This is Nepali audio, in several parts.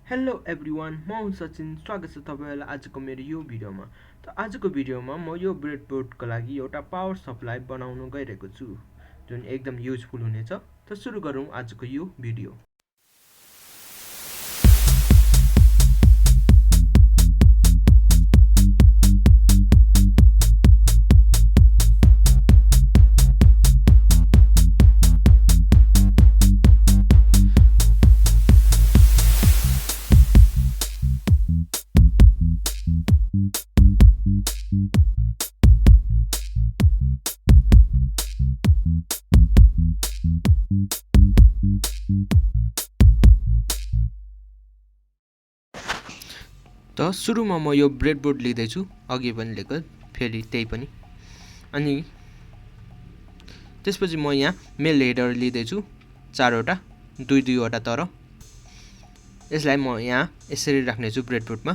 हेलो एभ्रिवान, म हुँ सचिन। स्वागत छ तपाईहरुलाई आजको मेरो यो भिडियोमा। त आजको भिडियोमा म यो ब्रेडबोर्डको लागि एउटा पावर सप्लाई बनाउन गइरहेको छु, जुन एकदम युजफुल हुनेछ। त सुरु गरौँ आजको यो भिडियो। त सुरुमा म यो ब्रेडबोर्ड लिँदैछु, अघि पनि लिएको, फेरि त्यही पनि। अनि त्यसपछि म यहाँ मेल हेडर लिँदैछु, 4 वटा, 2 वटा तर। यसलाई म यहाँ यसरी राख्नेछु ब्रेडबोर्डमा।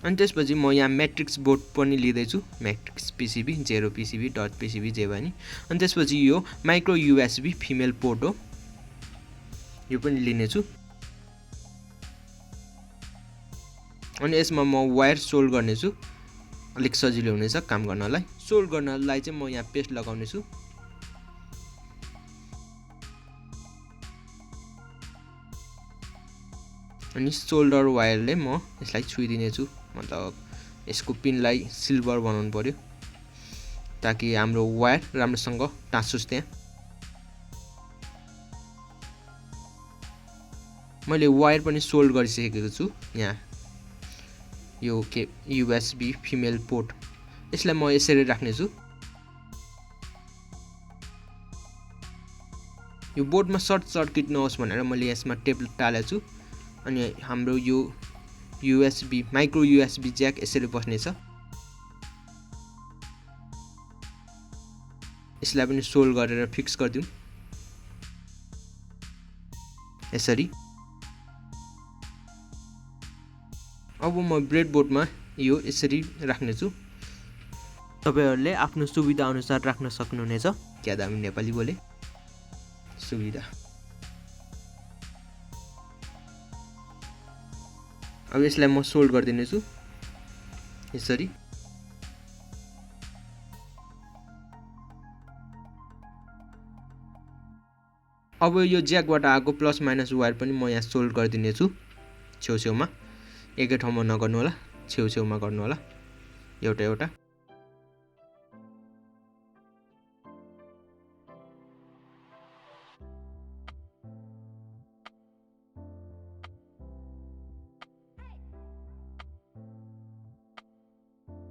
अनि त्यसपछि म यहाँ म्याट्रिक्स बोर्ड पनि लिँदैछु, matrix PCB 0 PCB dot PCB जे भए नि। अनि त्यसपछि यो माइक्रो यूएसबी फिमेल पोर्ट हो, यो पनि लिनेछु। अनि यसमा म वायर सोल्ड गर्नेछु, अलिक सजिलो हुनेछ काम गर्नलाई। सोल्ड गर्नलाई चाहिँ म यहाँ पेस्ट लगाउने छु। अनि सोल्डर वायरले म यसलाई छुइदिने छु, मतलब यसको पिनलाई सिल्भर बनाउनु पर्यो ताकि हाम्रो वायर राम्रोसँग टाँसोस्। त्यहाँ मैले वायर पनि सोल्ड गरिसकेको छु। यहाँ यो के यूएसबी फिमेल पोर्ट, यसलाई म यसरी राख्ने छु। यो बोर्डमा सर्ट सर्किट नहोस् भनेर मैले यसमा टेप टालेको छु। अनि हाम्रो यो यूएसबी माइक्रो यूएसबी ज्याक यसरी बस्नेछ। यसलाई पनि सोल्ड गरेर फिक्स गरिदिउँ यसरी। अब म ब्रेडबोर्डमा यो यसरी राख्ने छु। तपाईहरुले आफ्नो सुविधा अनुसार राख्न सक्नुहुनेछ। ज्यादा हामी नेपाली बोले सुविधा। अब यसलाई म सोल्ड गरिदिने छु यसरी। अब यो ज्याकबाट आएको प्लस माइनस वायर पनि म यहाँ सोल्ड गरिदिने छु छेउछेउमा। एकै ठाउँमा नगर्नु होला, छेउछेउमा गर्नु होला, एउटा एउटा।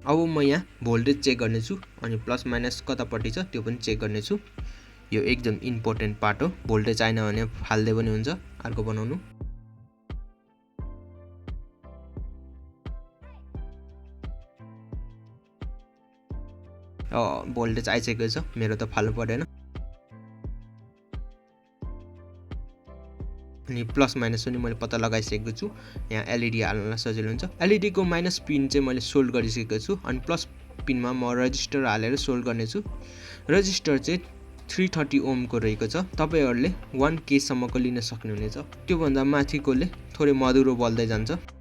अब म यहाँ भोल्टेज चेक गर्नेछु, अनि प्लस माइनस कतापट्टि छ त्यो पनि चेक गर्नेछु। यो एकदम इम्पोर्टेन्ट पार्ट हो, भोल्टेज आएन भने फाल्दै पनि हुन्छ, अर्को बनाउनु। भोल्टेज आइसकेको छ, मेरो त फाल्नु पर्दैन। अनि प्लस माइनस पनि मैले पत्ता लगाइसकेको छु। यहाँ एलईडी हाल्नलाई सजिलो हुन्छ। एलईडी को माइनस पिन चाहिँ मैले सोल्ड गरिसकेको छु। अनि प्लस पिनमा म रजिस्टर हालेर सोल्ड गर्नेछु। रजिस्टर चाहिँ 330 ओम को रहेको छ। तपाईहरुले 1K सम्मको लिन सक्नुहुनेछ। त्यो भन्दा माथिकोले थोरै मधुरो बल्दै जान्छ।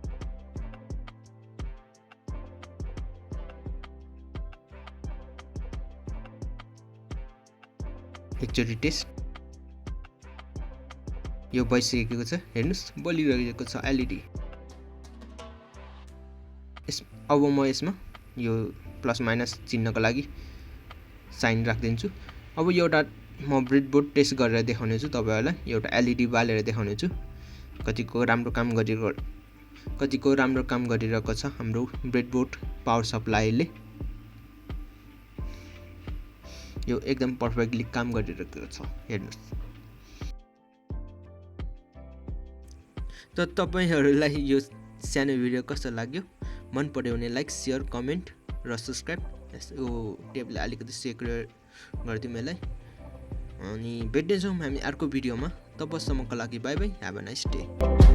एकचोटी टेस्ट। यो भइसकेको छ, हेर्नुस् बलिरहेको छ एलईडी। अब म यसमा यो प्लस माइनस चिन्हको लागि साइन राख्दिन्छु। अब एउटा म ब्रेडबोर्ड टेस्ट गरेर देखाउने छु तपाईहरुलाई। एउटा एलईडी बालेर देखाउने छु कतिको राम्रो काम गरिरहेको छ हाम्रो ब्रेडबोर्ड पावर सप्लाईले। यो एकदम पर्फेक्टली काम गरिरहेको छ, हेर्नुस्। त तपाईहरुलाई यो सानो भिडियो कस्तो लाग्यो? मन पर्यो भने लाइक, शेयर, कमेन्ट र सब्स्क्राइब। यो टेपले अलिकति सेक्युर गरिदिउँ यसलाई। अनि भेट्नेछौँ हामी अर्को भिडियोमा। तबसम्मको लागि bye bye, have a nice day.